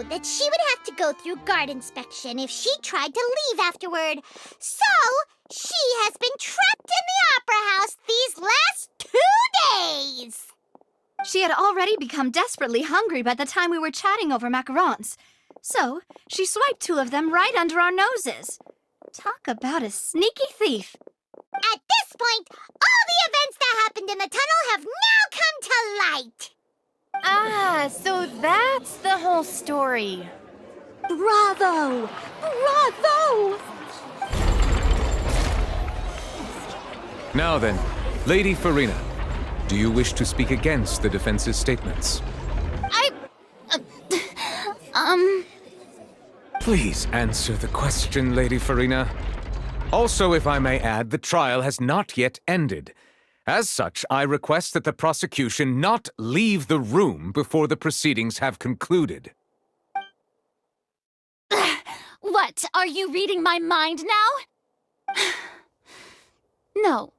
knew that she would have to go through guard inspection if she tried to leave afterward. So, she has been trapped in the Opera House these last 2 days. She had already become desperately hungry by the time we were chatting over macarons. So, she swiped 2 of them right under our noses. Talk about a sneaky thief. At this point, all the events that happened in the tunnel have now come to light. Ah, so that's the whole story. Bravo! Bravo! Now then, Lady Farina, do you wish to speak against the defense's statements? Please answer the question, Lady Farina. Also, if I may add, the trial has not yet ended. As such, I request that the prosecution not leave the room before the proceedings have concluded. What, are you reading my mind now? No,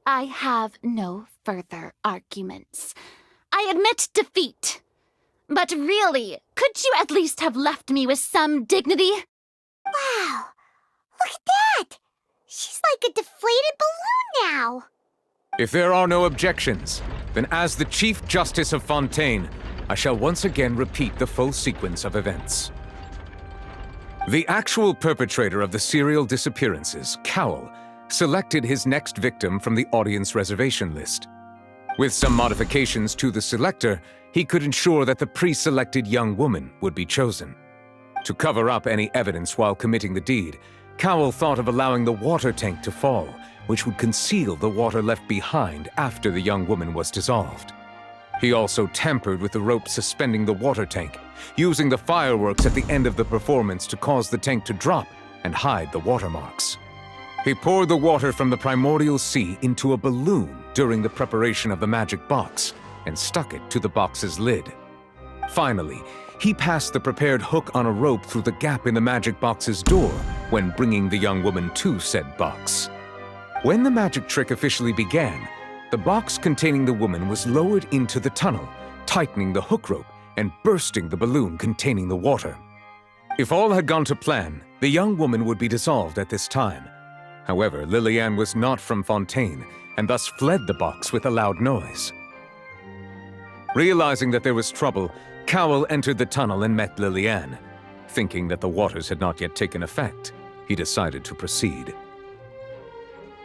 I have no further arguments. I admit defeat. But really, could you at least have left me with some dignity? Wow, look at that! She's like a deflated balloon now. If there are no objections, then as the Chief Justice of Fontaine, I shall once again repeat the full sequence of events. The actual perpetrator of the serial disappearances, Cowell, selected his next victim from the audience reservation list. With some modifications to the selector, he could ensure that the pre-selected young woman would be chosen. To cover up any evidence while committing the deed, Cowell thought of allowing the water tank to fall, which would conceal the water left behind after the young woman was dissolved. He also tampered with the rope suspending the water tank, using the fireworks at the end of the performance to cause the tank to drop and hide the watermarks. He poured the water from the primordial sea into a balloon during the preparation of the magic box and stuck it to the box's lid. Finally, he passed the prepared hook on a rope through the gap in the magic box's door when bringing the young woman to said box. When the magic trick officially began, the box containing the woman was lowered into the tunnel, tightening the hook rope and bursting the balloon containing the water. If all had gone to plan, the young woman would be dissolved at this time. However, Liliane was not from Fontaine and thus fled the box with a loud noise. Realizing that there was trouble, Cowell entered the tunnel and met Liliane. Thinking that the waters had not yet taken effect, he decided to proceed.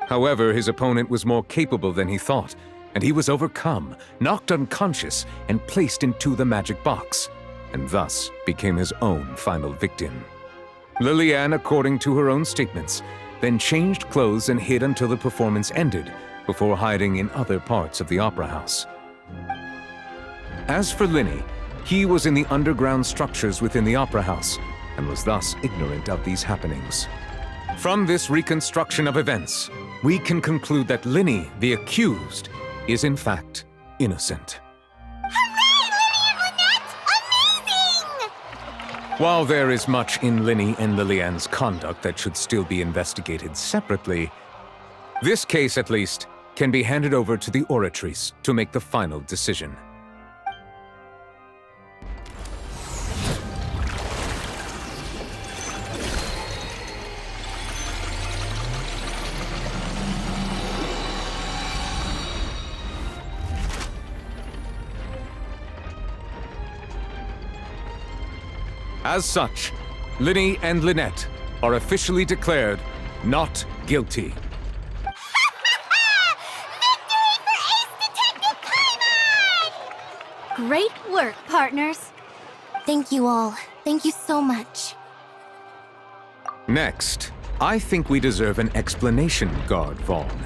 However, his opponent was more capable than he thought, and he was overcome, knocked unconscious, and placed into the magic box, and thus became his own final victim. Liliane, according to her own statements, then changed clothes and hid until the performance ended, before hiding in other parts of the opera house. As for Linny, he was in the underground structures within the opera house, and was thus ignorant of these happenings. From this reconstruction of events, we can conclude that Linny, the accused, is in fact innocent. Hooray, Lily and Lynette! Amazing! While there is much in Linny and Liliane's conduct that should still be investigated separately, this case, at least, can be handed over to the Oratrice to make the final decision. As such, Linny and Lynette are officially declared not guilty. Victory for Ace Detective Paimon! Great work, partners. Thank you all. Thank you so much. Next, I think we deserve an explanation, Guard Vaughn.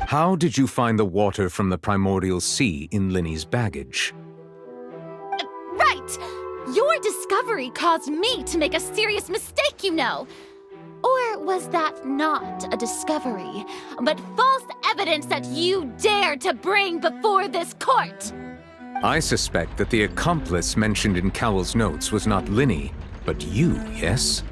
How did you find the water from the primordial sea in Linny's baggage? Right! Your discovery caused me to make a serious mistake, you know. Or was that not a discovery, but false evidence that you dared to bring before this court? I suspect that the accomplice mentioned in Cowell's notes was not Linny, but you, yes?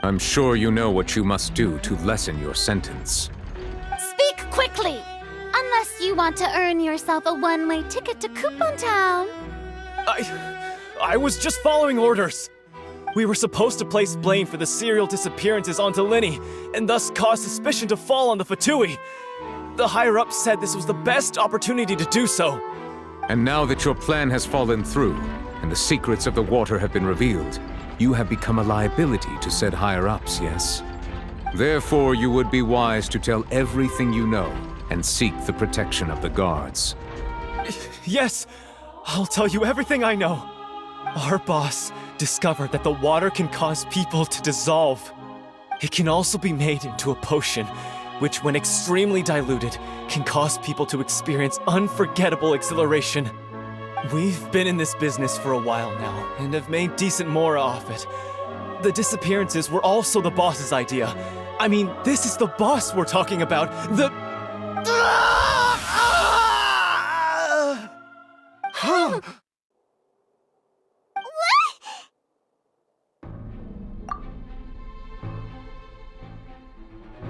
I'm sure you know what you must do to lessen your sentence. Speak quickly! Unless you you want to earn yourself a one-way ticket to Coupon Town. I was just following orders. We were supposed to place blame for the serial disappearances onto Linny, and thus cause suspicion to fall on the Fatui. The higher-ups said this was the best opportunity to do so. And now that your plan has fallen through, and the secrets of the water have been revealed, you have become a liability to said higher-ups, yes? Therefore, you would be wise to tell everything you know, and seek the protection of the guards. Yes, I'll tell you everything I know. Our boss discovered that the water can cause people to dissolve. It can also be made into a potion, which when extremely diluted, can cause people to experience unforgettable exhilaration. We've been in this business for a while now, and have made decent more off it. The disappearances were also the boss's idea. I mean, this is the boss we're talking about.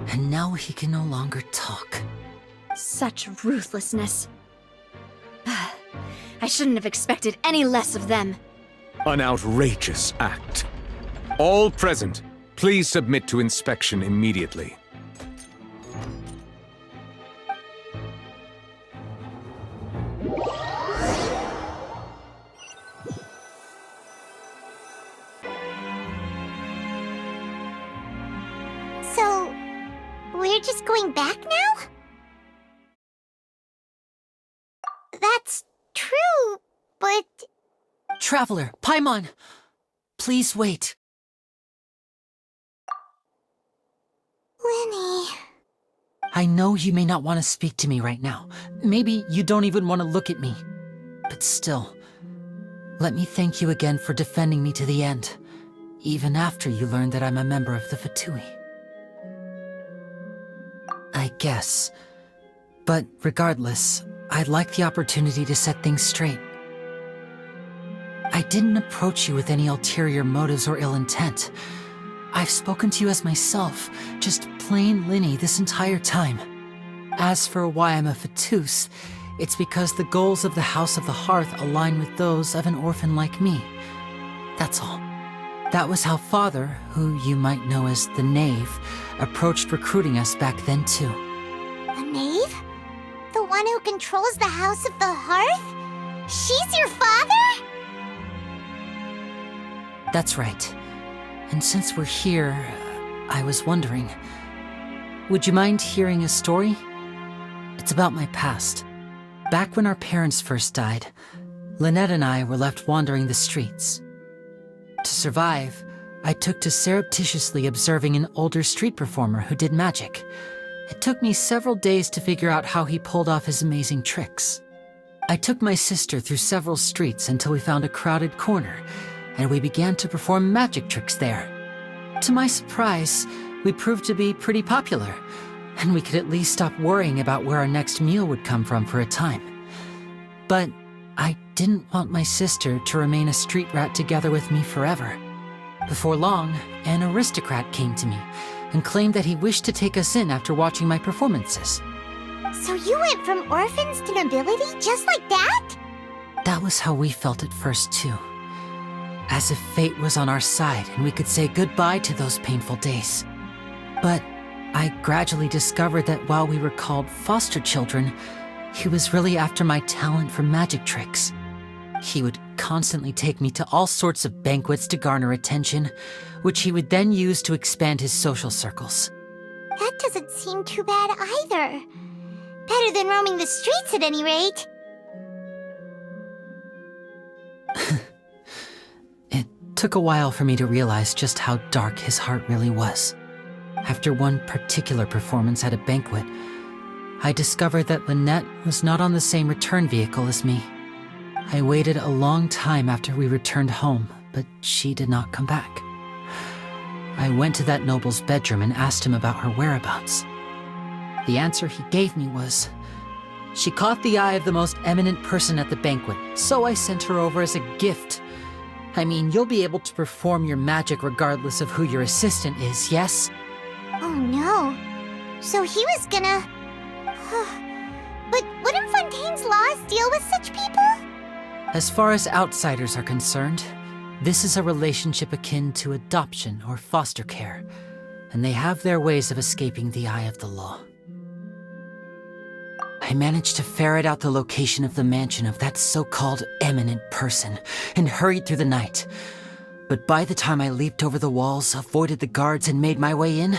And now he can no longer talk. Such ruthlessness. I shouldn't have expected any less of them. An outrageous act. All present, please submit to inspection immediately. So, we're just going back now? That's true, but... Traveler, Paimon! Please wait. Linny... I know you may not want to speak to me right now. Maybe you don't even want to look at me. But still, let me thank you again for defending me to the end, even after you learned that I'm a member of the Fatui. I guess. But regardless, I'd like the opportunity to set things straight. I didn't approach you with any ulterior motives or ill intent. I've spoken to you as myself, just plain Linny this entire time. As for why I'm a Fatus, it's because the goals of the House of the Hearth align with those of an orphan like me. That's all. That was how Father, who you might know as the Knave, approached recruiting us back then too. A knave? The one who controls the House of the Hearth? She's your father? That's right. And since we're here, I was wondering, would you mind hearing a story? It's about my past. Back when our parents first died, Lynette and I were left wandering the streets. To survive, I took to surreptitiously observing an older street performer who did magic. It took me several days to figure out how he pulled off his amazing tricks. I took my sister through several streets until we found a crowded corner, and we began to perform magic tricks there. To my surprise, we proved to be pretty popular, and we could at least stop worrying about where our next meal would come from for a time. But I didn't want my sister to remain a street rat together with me forever. Before long, an aristocrat came to me and claimed that he wished to take us in after watching my performances. So you went from orphans to nobility just like that? That was how we felt at first, too. As if fate was on our side and we could say goodbye to those painful days. But I gradually discovered that while we were called foster children, he was really after my talent for magic tricks. He would constantly take me to all sorts of banquets to garner attention, which he would then use to expand his social circles. That doesn't seem too bad either. Better than roaming the streets at any rate. It took a while for me to realize just how dark his heart really was. After one particular performance at a banquet, I discovered that Lynette was not on the same return vehicle as me. I waited a long time after we returned home, but she did not come back. I went to that noble's bedroom and asked him about her whereabouts. The answer he gave me was, she caught the eye of the most eminent person at the banquet, so I sent her over as a gift. I mean, you'll be able to perform your magic regardless of who your assistant is, yes? Oh no. So he was gonna... But wouldn't Fontaine's laws deal with such people? As far as outsiders are concerned, this is a relationship akin to adoption or foster care, and they have their ways of escaping the eye of the law. I managed to ferret out the location of the mansion of that so-called eminent person and hurried through the night. But by the time I leaped over the walls, avoided the guards, and made my way in,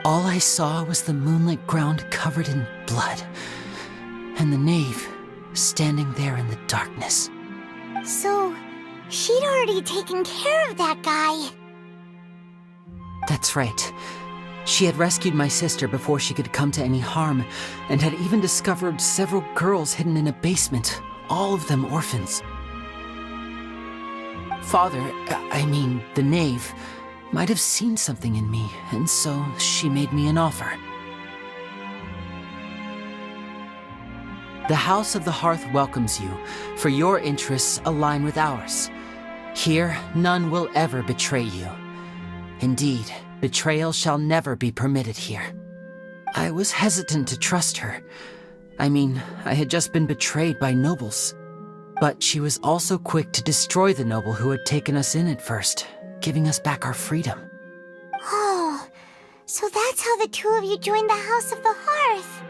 all I saw was the moonlit ground covered in blood, and the knave standing there in the darkness. So, she'd already taken care of that guy. That's right. She had rescued my sister before she could come to any harm, and had even discovered several girls hidden in a basement, all of them orphans. Father, the knave, might have seen something in me, and so she made me an offer. The House of the Hearth welcomes you, for your interests align with ours. Here, none will ever betray you. Indeed, betrayal shall never be permitted here. I was hesitant to trust her. I had just been betrayed by nobles. But she was also quick to destroy the noble who had taken us in at first, giving us back our freedom. Oh, so that's how the two of you joined the House of the Hearth.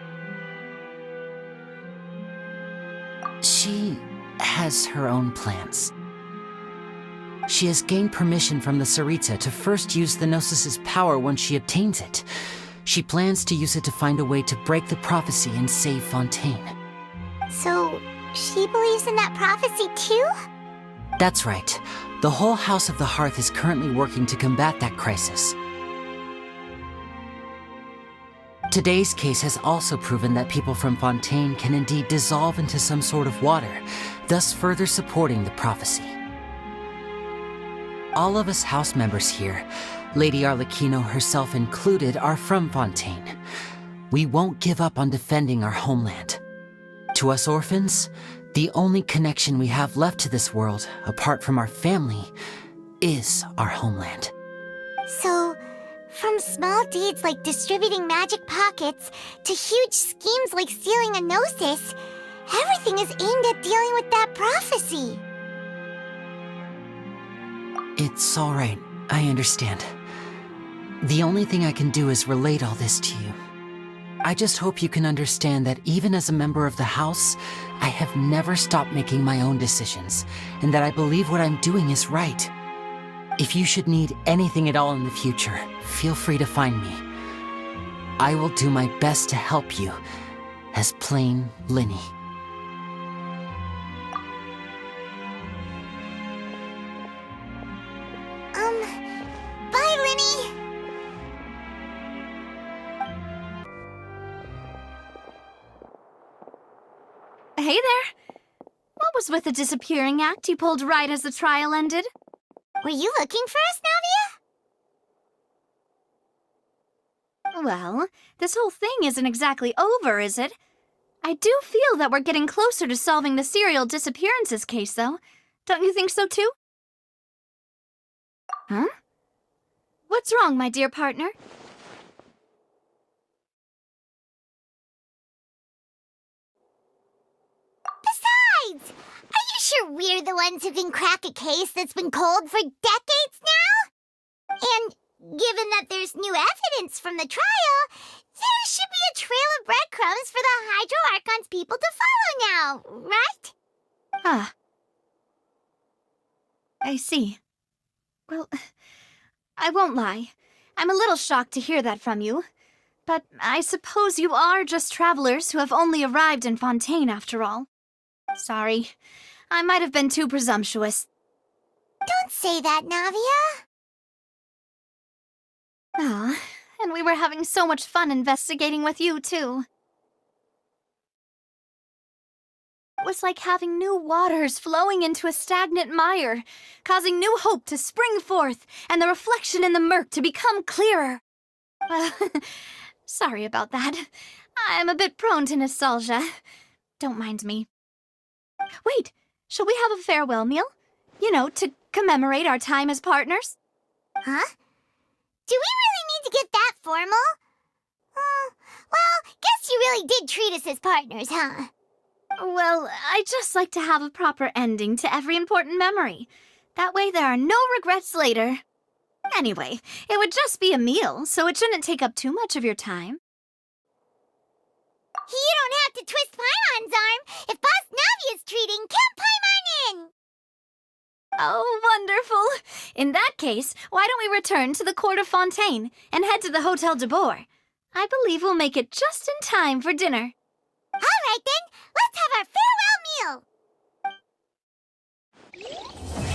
She has her own plans. She has gained permission from the Tsaritsa to first use the Gnosis' power once she obtains it. She plans to use it to find a way to break the prophecy and save Fontaine. So, she believes in that prophecy too? That's right. The whole House of the Hearth is currently working to combat that crisis. Today's case has also proven that people from Fontaine can indeed dissolve into some sort of water, thus further supporting the prophecy. All of us house members here, Lady Arlecchino herself included, are from Fontaine. We won't give up on defending our homeland. To us orphans, the only connection we have left to this world, apart from our family, is our homeland. So, from small deeds like distributing magic pockets to huge schemes like stealing a Gnosis, everything is aimed at dealing with that prophecy. It's all right. I understand. The only thing I can do is relate all this to you. I just hope you can understand that even as a member of the House, I have never stopped making my own decisions, and that I believe what I'm doing is right. If you should need anything at all in the future, feel free to find me. I will do my best to help you, as plain Linny. Bye, Linny! Hey there! What was with the disappearing act you pulled right as the trial ended? Were you looking for us, Navia? Well, this whole thing isn't exactly over, is it? I do feel that we're getting closer to solving the serial disappearances case, though. Don't you think so, too? Huh? What's wrong, my dear partner? Besides, are you sure we're the ones who can crack a case that's been cold for decades now? And given that there's new evidence from the trial, there should be a trail of breadcrumbs for the Hydro Archon's people to follow now, right? Ah. I see. Well, I won't lie. I'm a little shocked to hear that from you. But I suppose you are just travelers who have only arrived in Fontaine after all. Sorry. I might have been too presumptuous. Don't say that, Navia. Ah, and we were having so much fun investigating with you, too. It was like having new waters flowing into a stagnant mire, causing new hope to spring forth, and the reflection in the murk to become clearer. Sorry about that. I'm a bit prone to nostalgia. Don't mind me. Wait, shall we have a farewell meal? You know, to commemorate our time as partners? Huh? Do we really need to get that formal? Well, guess you really did treat us as partners, huh? Well, I just like to have a proper ending to every important memory. That way there are no regrets later. Anyway, it would just be a meal, so it shouldn't take up too much of your time. You don't have to twist Paimon's arm. If Boss Navi is treating, count Paimon in! Oh, wonderful! In that case, why don't we return to the court of Fontaine and head to the Hotel de Boer? I believe we'll make it just in time for dinner. All right then, let's have our farewell meal!